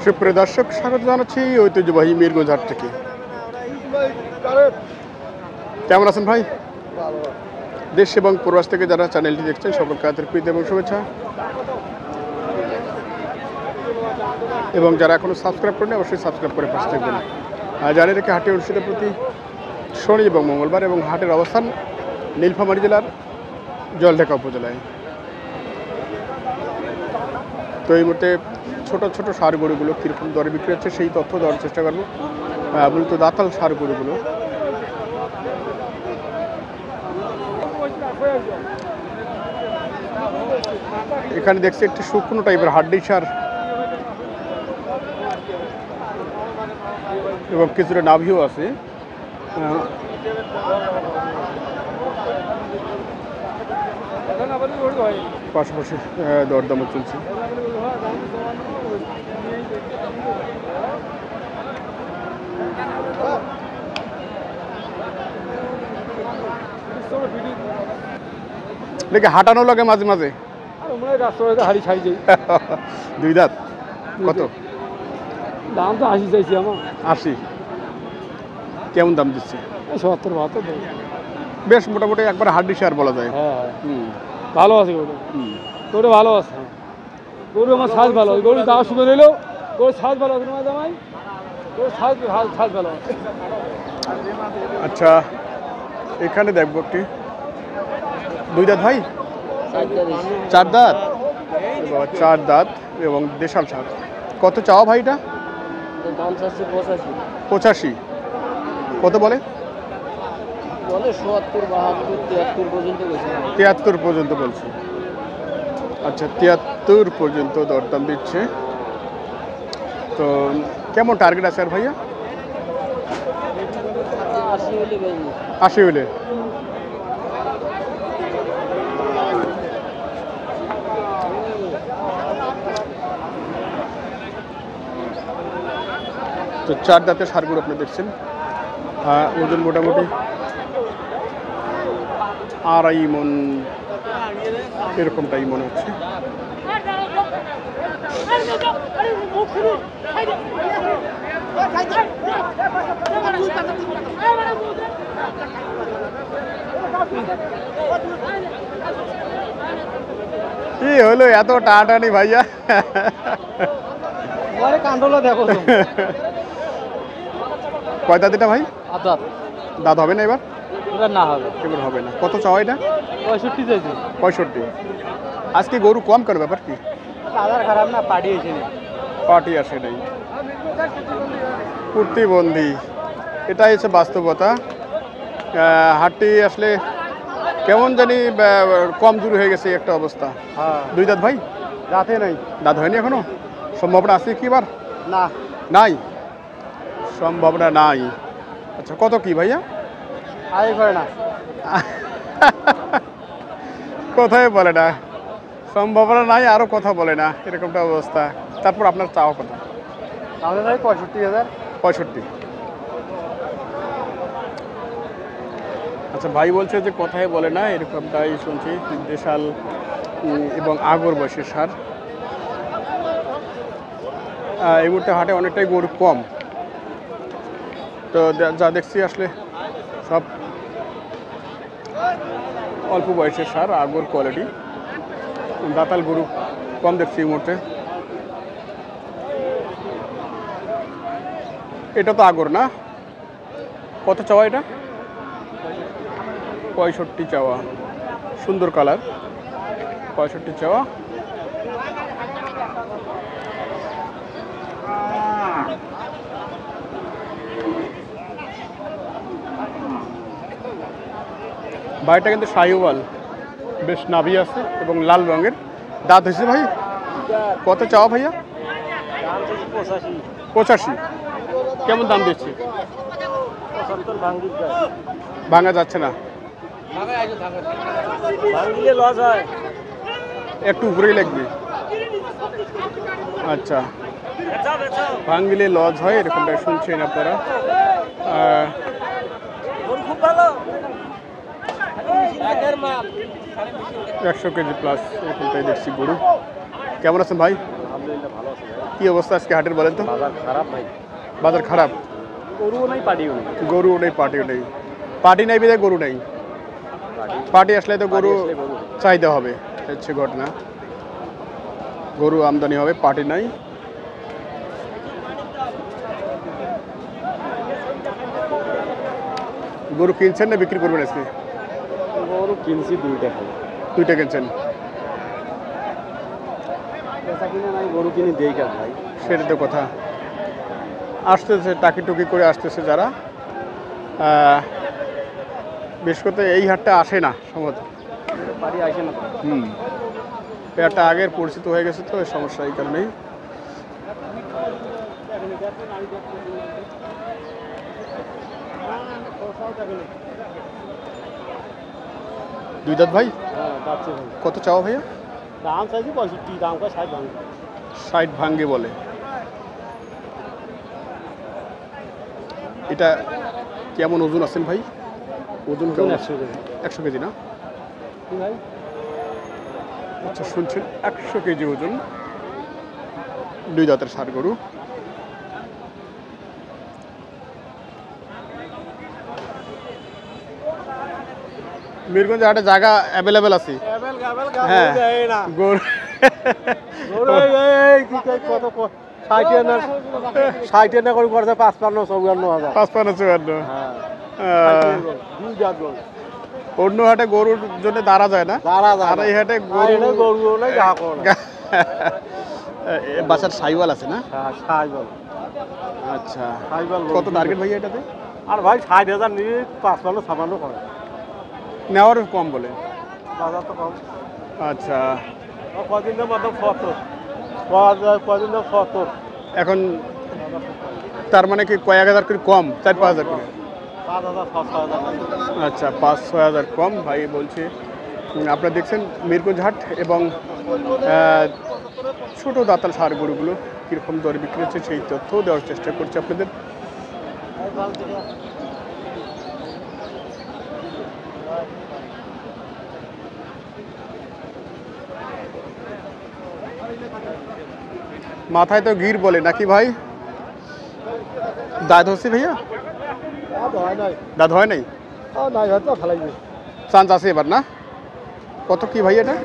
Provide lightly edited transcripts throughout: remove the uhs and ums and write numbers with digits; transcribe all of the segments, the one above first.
সুপ্রিয় দর্শক, স্বাগত জানাচ্ছি ঐতিহ্যবাহী মিরগঞ্জ হাট থেকে। কেমন আছেন ভাই? দেশ এবং প্রবাস থেকে যারা চ্যানেলটি দেখছেন সকলকে আন্তরিক প্রীতি এবং শুভেচ্ছা, এবং যারা এখনো সাবস্ক্রাইব করেন অবশ্যই সাবস্ক্রাইব করে পাশে থাকবেন। জানিয়ে রেখে হাটে অনুষ্ঠিত প্রতি শনি এবং মঙ্গলবার, এবং হাটের অবস্থান নীলফামারী জেলার জলঢাকা উপজেলায়। তো এই মুহূর্তে ছোট ছোট সার গরুগুলো কীরকম দরে বিক্রি হচ্ছে সেই তথ্য দেওয়ার চেষ্টা করবো। মূলত দাতাল সার গরুগুলো। এখানে দেখছি একটি শুকনো টাইপের হাড্ডি সার এবং কিছুটা নাভিও আছে। পাশাপাশি দরদামও চলছে। দেখে হাঁটানো লাগে মাঝে মাঝে। দুই দাঁত কত দাম? তো 80 চাইছি আমার। 80? কেমন দাম দিচ্ছে? 70-72। বেশ মোটামুটি একবার হাড্ডি সার বলা যায়। হ্যাঁ ভালো আছে গরু। গরু ভালো আছে। গরু আমার সাইজ ভালো। গরু দাম শুনে নিলেও গরু সাইজ ভালো আছে। তোমার জামাই গরু সাইজ ভালো আছে। আচ্ছা, এখানে দেখবো একটি দুই দাঁত ভাই, চার দাঁত, 4 দাঁত এবং দেশাল সার। কত চাওয়া ভাই? এটা 85। কত বলে? 73 পর্যন্ত বলছে। আচ্ছা, 73 পর্যন্ত দরদাম দিচ্ছে। তো কেমন টার্গেট আছে আর ভাইয়া? 80 হলে। তো 4 দাঁতের সারগুলো আপনি দেখছেন। ওজন মোটামুটি 2.5 মণ এরকমটাই মনে হচ্ছে। কি হলো এত টানাটানি ভাইয়া? দেখো কয় দাঁত এটা ভাই? দাঁত দাঁত হবে না এবার? না হবে, এবার হবে না। কত চাওয়া এটা? 65 চাইছি। 65। আজকে গরু কম করে, ব্যাপার কি? বাজার খারাপ না, পার্টি এসে পার্টি আসে নাই, প্রতিবন্ধী। এটাই হচ্ছে বাস্তবতা। হাটটি আসলে কেমন জানি কম দূর হয়ে গেছে একটা অবস্থা। দুই দাঁত ভাই? দাঁতে নাই। দাঁত হয়নি এখনো? সম্ভাবনা আছে কি এবার? না, নাই, সম্ভাবনা নাই। আচ্ছা, কত কি ভাইয়া? আয় করে না। কোথায় বলে না, সম্ভাবনা নাই, আরও কথা বলে না, এরকমটা অবস্থা। তারপর আপনার চাওয়া কথা? আমাদের ভাই 65,000। 65। আচ্ছা, ভাই বলছে যে কথাই বলে না, এরকমটাই শুনছি। দেশাল এবং আগর বয়সের সার। এই মুহূর্তে হাটে অনেকটাই গরু কম। তো যা দেখছি আসলে সব অল্প বয়সের সার, আগর কোয়ালিটি। দাতাল গরু কম দেখছি এই মুহূর্তে। এটা তো আগর না? কত চাওয়া এটা? 65 চাওয়া। সুন্দর কালার, 65 চাওয়া। ভাইটা কিন্তু শাহিওয়াল, বেশ নাভি আছে এবং লাল রঙের। দাঁত হয়েছে ভাই? কত চাওয়া ভাইয়া? 85। কেমন দাম দিচ্ছে? ভাঙা যাচ্ছে না, একটু উপরেই লাগবে। আচ্ছা, ভাঙলে লজ হয়, এরকমটা শুনছেন আপনারা। 100 কেজি প্লাস এরকমটাই দেখছি গরু। কেমন আছেন ভাই? আলহামদুলিল্লাহ ভালো আছে ভাই। কি অবস্থা আজকে হাটের বলেন তো? বাজার খারাপ ভাই, বাজার খারাপ, গরুও নাই পাটিও নেই। গরু নেই পাটিও নেই, পাটি নাই বিধায় গরু নেই, পাটি আসলে তো গরু আসলে গরু নেই। চাহিদা হবে, হচ্ছে ঘটনা। গরু আমদানি হবে, পাটি নাই। গরু কিনছেন না বিক্রি করবেন আজকে? গরু কিনছি দুইটা খাই, দুইটা কিনছেন, পেশা কিনে নাই, গরু কিনে দেই কাজ ভাই। সেটা তো কথা। আসতেছে টাকি টুকি করে আসতেছে যারা, বিশেষ করে এই হাটটা আসে না সম্ভবত। বাড়ি আসে না তো। এই হাটটা আগের পরিচিত হয়ে গেছে তো, এই সমস্যা এই কারণেই। দুই দাঁত ভাই, হ্যাঁ যাচ্ছে ভাই। কত চাওয়া ভাইয়া? দাম চাইছি 65, দাম কয় 60 ভাঙবে। 60 ভাঙ্গে বলে। এটা কেমন ওজন আছেন ভাই? ওজন কেমন? 100 কেজি। 100 কেজি না? কি ভাই? আচ্ছা শুনছেন, 100 কেজি ওজন, দুই দাঁতের ষাঁড় গরু। মিরগঞ্জে হাটে জায়গা অ্যাভেলেবেল আছে। হ্যাঁ গরু কত 60 না করে করছে 55-54 হাজার। 55-54। হ্যাঁ দুই জাত গরু। অন্য হাটে গরুর জন্য দাঁড়া যায় না, আর এই হাটে গরু গরু নাই যা করে। বাসার সাইওয়াল আছে না? হ্যাঁ সাইবল। আচ্ছা, সাইবল কত টার্গেট ভাই এটাতে? আর ভাই 60,000 নিয়ে 55-56 করে। নেওয়ার কম বলে। বাজার তো কম। আচ্ছা, কদিনের মতো 70, কদিন 70। এখন তার মানে কি কয়েক হাজার করে কম, 4-5 হাজার করে? 5,000-6,000। আচ্ছা, 5-6 হাজার কম ভাই বলছে। আপনারা দেখছেন মিরগঞ্জ হাট এবং ছোট দাতাল ষাঁড় গরুগুলো কীরকম দরে বিক্রি হচ্ছে সেই তথ্য দেওয়ার চেষ্টা করছি আপনাদের। মাথায় তো গির বলে নাকি ভাই? দাঁত হচ্ছে ভাইয়া? দাঁত হয় নাই? নাই হয়তো ফেলাইবে। চান্স আছে এবার না? কত কি ভাই এটা?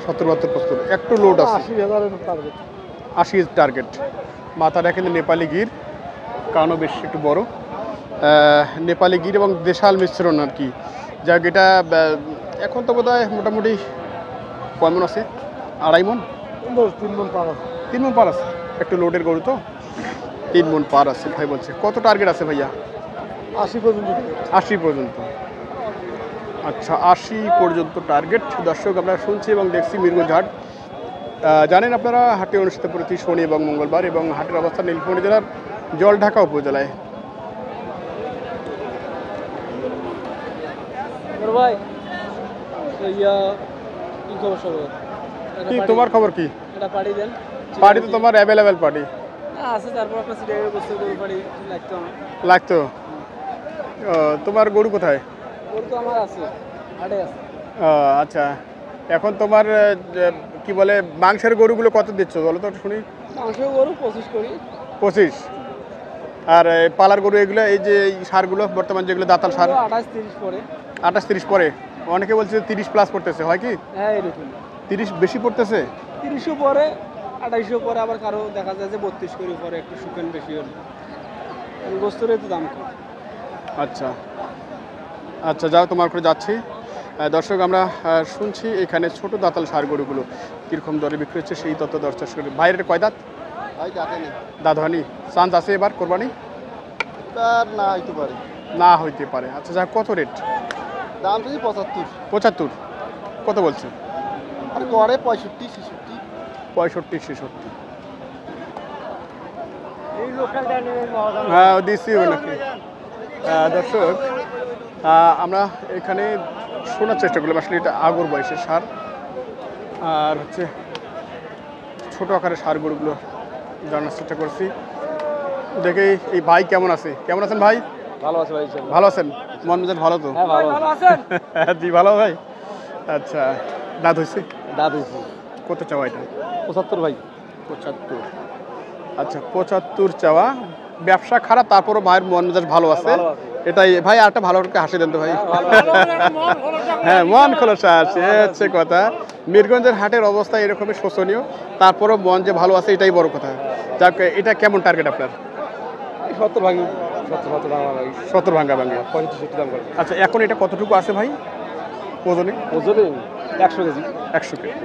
70-72 একটু লোড আছে। 80,000 টার্গেট। 80 টার্গেট। মাথাটা কিন্তু নেপালি গির, কারণও বেশ একটু বড়। নেপালি গির এবং দেশাল মিশ্রণ আর কি। যাক, এটা এখন তো বোধহয় মোটামুটি কয় মন আছে? 2.5 মন? 3 মণ পার আছে। 3 মন পার আছে, একটু লোডের গরু তো 3 মন পার আছে ভাই বলছে। কত টার্গেট আছে ভাইয়া? 80 পর্যন্ত। 80 পর্যন্ত। আচ্ছা, 80 পর্যন্ত টার্গেট। দর্শক, আমরা শুনছি এবং দেখছি মিরগঞ্জ হাট। জানেন আপনারা, হাটে অনুষ্ঠিত প্রতি শনি এবং মঙ্গলবার, এবং হাটের অবস্থান নীলফামারী জেলার জলঢাকা উপজেলায়। ভাই ইয়া কি খবর সবার? কি তোমার খবর কি? এটা পাড়ি দেন। পার্টি তো তোমার অ্যাভেলেবেল পার্টি আছে, তারপর আপনার সিটে বসে গরু পাড়ি লাগতো আমার। লাগতো। তোমার গরু কোথায়? গরু তো আমার আছে, হাটে আছে। আচ্ছা, এখন তোমার কি বলে মাংসের গরুগুলো কত দিচ্ছ বলো তো শুনি? মাংস গরু 25 করি। 25। আর পালার গরু এগুলো, এই যে এই সারগুলো বর্তমান যেগুলো দাতাল সার? 28-30 পরে। 28-30 পরে। অনেকে বলছে 30 প্লাস পড়তেছে, হয় কি? হ্যাঁ এরকম 30 বেশি পড়তেছে? 30 পরে, 28 পরে, আবার কারো দেখা যায় যে 32 করি পরে, একটু শুকান বেশি হলো। গোস্তরের তো দাম কম। আচ্ছা আচ্ছা, যাও তোমার করে যাচ্ছি। দর্শক, আমরা শুনছি এখানে ছোট দাতাল সার গরুগুলো কীরকম দরে বিক্রি হচ্ছে সেই তথ্য দেওয়ার চেষ্টা করি। বাইরের কয় দাঁত? দাঁত হয়নি। চান্স আছে এবার কোরবানি? না হইতে পারে। না হইতে পারে। আচ্ছা, যা কত রেট? দাম যদি 75। 75? কত বলছে? আর গড়ে 65-66। 65-66। এই লোকালটা নিয়ে হ্যাঁ দিচ্ছি নাকি। দর্শক, আমরা এখানে শোনার চেষ্টা করলাম আসলে এটা আগর বয়সের সার, আর হচ্ছে ছোট আকারের সার গরুগুলো জানার চেষ্টা করছি। দেখে এই ভাই কেমন আছে? কেমন আছেন ভাই? ভালো আছে ভাই। ভালো আছেন? মন মেজাজ ভালো তো? হ্যাঁ ভালো আছেন। জি ভালো ভাই। আচ্ছা, দাঁত হয়েছে? দাঁত হয়েছে। কত চাওয়া এটা? 75 ভাই। 75। আচ্ছা 75 চাওয়া। ব্যবসা খারাপ, তারপরও ভাইয়ের মন মেজাজ ভালো আছে। এটাই ভাই, আরেকটা ভালো করে হাসি দেন তো ভাই। হ্যাঁ, মন খোলসা আছে, হচ্ছে কথা। মিরগঞ্জের হাটের অবস্থা এরকমই শোচনীয়, তারপরও মন যে ভালো আছে এটাই বড় কথা। যাক, এটা কেমন টার্গেট আপনার? 70 ভাঙি, 70 ভাঙা ভাই। 70 ভাঙ্গা ভাঙ্গা। 65-70 দাম করে। আচ্ছা, এখন এটা কতটুকু আছে ভাই ওজনে? ওজনে 100 কেজি। 100 কেজি।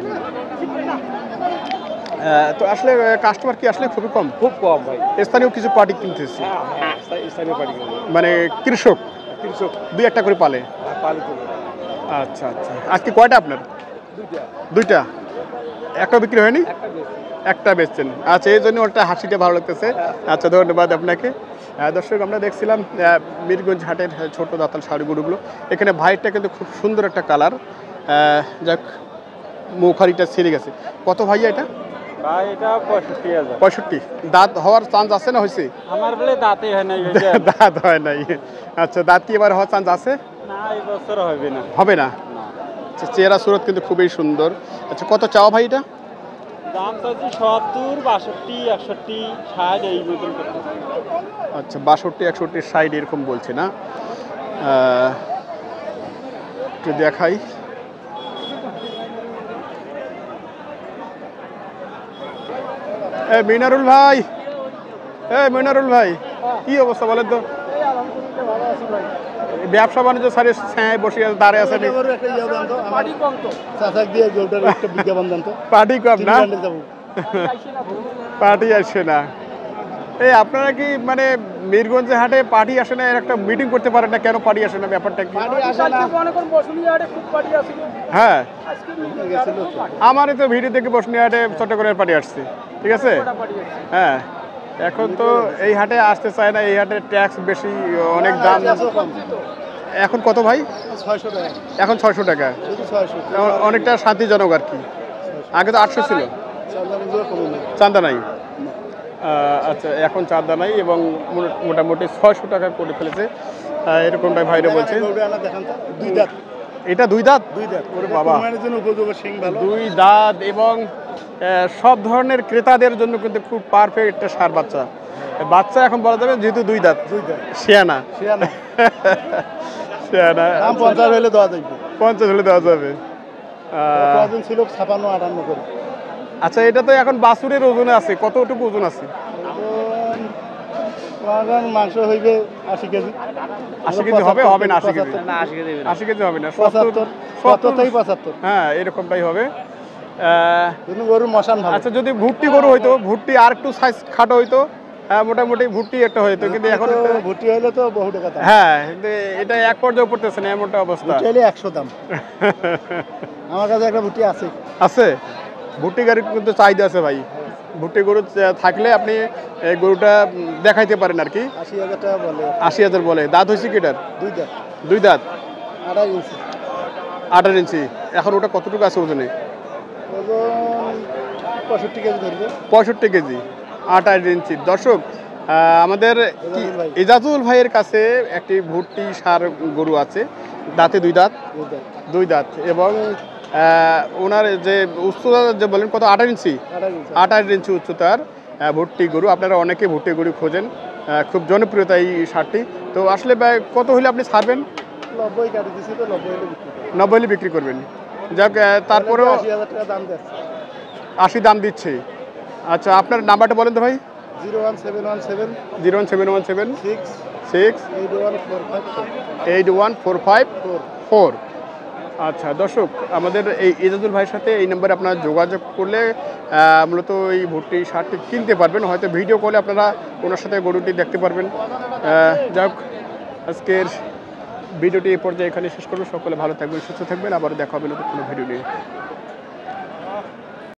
তো আসলে কাস্টমার কি আসলে খুবই কম? খুব কম ভাই। স্থানীয় কিছু পার্টি কিনতেছি, স্থানীয় পার্টি মানে কৃষক কৃষক দুই একটা করে পালে। পালিত। আচ্ছা আচ্ছা, আজকে কয়টা আপনার? দুইটা। একটা বিক্রি হয়নি? একটা বেচছেন। আচ্ছা, এই জন্য ওটা হাসিটা ভালো লাগতেছে। আচ্ছা, ধন্যবাদ আপনাকে। দর্শক, আমরা দেখছিলাম মিরগঞ্জ হাটের ছোট দাতাল ষাঁড় গরুগুলো। এখানে ভাইটা কিন্তু খুব সুন্দর একটা কালার। যাক, মুখারিটা ছিঁড়ে গেছে। কত ভাইয়া এটা? ভাই এটা 65,000। 65। দাঁত হওয়ার চান্স আছে না হয়েছে? আমার বলে দাঁতই হয় নাই। দাঁত হয় নাই। আচ্ছা, দাঁত কি এবার হওয়ার চান্স আছে? না, এই বছর হবে না। হবে না? আচ্ছা, চেহারা সুরত কিন্তু খুবই সুন্দর। আচ্ছা, কত চাওয়া ভাই এটা? দাম চাচ্ছি 70, 62, 61, 60 এই মতন করতে। আচ্ছা, 62, 61, 60 এরকম বলছে না? একটু দেখাই। মিনারুল ভাই, মিনারুল ভাই, কি অবস্থা বলেন তো? ব্যবসা বাণিজ্য সারে বসে দাঁড়িয়ে আছে। পার্টি কম না? পার্টি আসে না। এই আপনারা কি মানে মিরগঞ্জে হাটে পার্টি আসে না, এর একটা মিটিং করতে পারেন না? কেন পার্টি আসে না, ব্যাপারটা কি? হ্যাঁ, আমারই তো ভিডিও দেখে বসুনিয়া হাটে চট্টগ্রামের পার্টি আসছে, ঠিক আছে। হ্যাঁ, এখন তো এই হাটে আসতে চায় না, এই হাটে ট্যাক্স বেশি, অনেক দাম। এখন কত ভাই? 600 টাকা। এখন 600 টাকা। অনেকটা শান্তিজনক আর কি। আগে তো 800 ছিল। চাঁদা নাই? আচ্ছা, এখন চাঁদা নাই এবং মোটামুটি 600 টাকা করে ফেলেছে, এরকমটাই ভাইরা বলছে। এটা দুই দাঁত? ওরে বাবা, দুই দাঁত এবং সব ধরনের ক্রেতাদের জন্য কিন্তু খুব পারফেক্ট একটা ষাঁড় বাচ্চা। বাচ্চা এখন বলা যাবে, যেহেতু দুই দাঁত। শিয়ানা। শিয়ানা 50 হলে দেওয়া যাবে। 50 হলে দেওয়া যাবে। ছিল 56-58 করে। আচ্ছা, এটা তো এখন বাছুরের ওজনে আছে, কতটুকু ওজন আছে? মাংস হইবে 80 কেজি। 80 কেজি হবে? হবে না 80 কেজি? না, 80 কেজি হবে না। 80 কেজি হবে না, 70 থেকে 75। হ্যাঁ, এরকমটাই হবে। গরুর মশান ভালো। আচ্ছা, যদি ভুট্টি গরু হইতো, ভুট্টি আর একটু সাইজ খাটো হইতো, মোটামুটি ভুট্টি একটা হইতো, কিন্তু এখন ভুট্টি হইলে তো বহু টাকা দাম। হ্যাঁ, কিন্তু এটা এক পর্যায়ে পড়তেছে না, এমনটা অবস্থা। ভুট্টি হইলে 100 দাম। আমার কাছে একটা ভুট্টি আছে। আছে? ভুট্টি গাড়ি কিন্তু চাহিদা আছে ভাই। ভুট্টি গরু থাকলে আপনি এই গরুটা দেখাইতে পারেন আর কি। 80,000 টাকা বলে। 80,000 বলে। দাঁত হয়েছে কি এটার? দুই দাঁত। দুই দাঁত। 28 ইঞ্চি। 28 ইঞ্চি। এখন ওটা কতটুকু আছে ওজনে? ওজন 65 কেজি ধরবে। 65 কেজি, 28 ইঞ্চি। দর্শক, আমাদের এজাজুল ভাইয়ের কাছে একটি ভুট্টি ষাঁড় গরু আছে, দাঁতে দুই দাঁত। দুই দাঁত এবং ওনার যে উচ্চতা যে বলেন কত? 28 ইঞ্চি। 28 ইঞ্চি উচ্চতার ভুট্টি গরু। আপনারা অনেকে ভুট্টি গরু খোঁজেন, খুব জনপ্রিয়তা এই ষাঁড়টি। তো আসলে কত হলে আপনি ছাড়বেন? 90 কাটি দিছি, তো 90 হলে বিক্রি করব। 90 হলে বিক্রি করবেন। যাক, তারপরেও 80,000 টাকা দাম দিচ্ছে। 80 দাম দিচ্ছে। আচ্ছা, আপনার নাম্বারটা বলেন তো ভাই। 01717 01717 6 6 8145 81454। আচ্ছা দর্শক, আমাদের এই এজাজুল ভাইয়ের সাথে এই নাম্বারে আপনারা যোগাযোগ করলে মূলত এই ভুট্টি ষাঁড়টি কিনতে পারবেন। হয়তো ভিডিও কলে আপনারা ওনার সাথে গরুটি দেখতে পারবেন। যাই হোক, আজকের ভিডিওটি এই পর্যায়ে এখানে শেষ করবো। সকলে ভালো থাকবেন, সুস্থ থাকবেন। আবার দেখা হবে নতুন কোনো ভিডিও নিয়ে।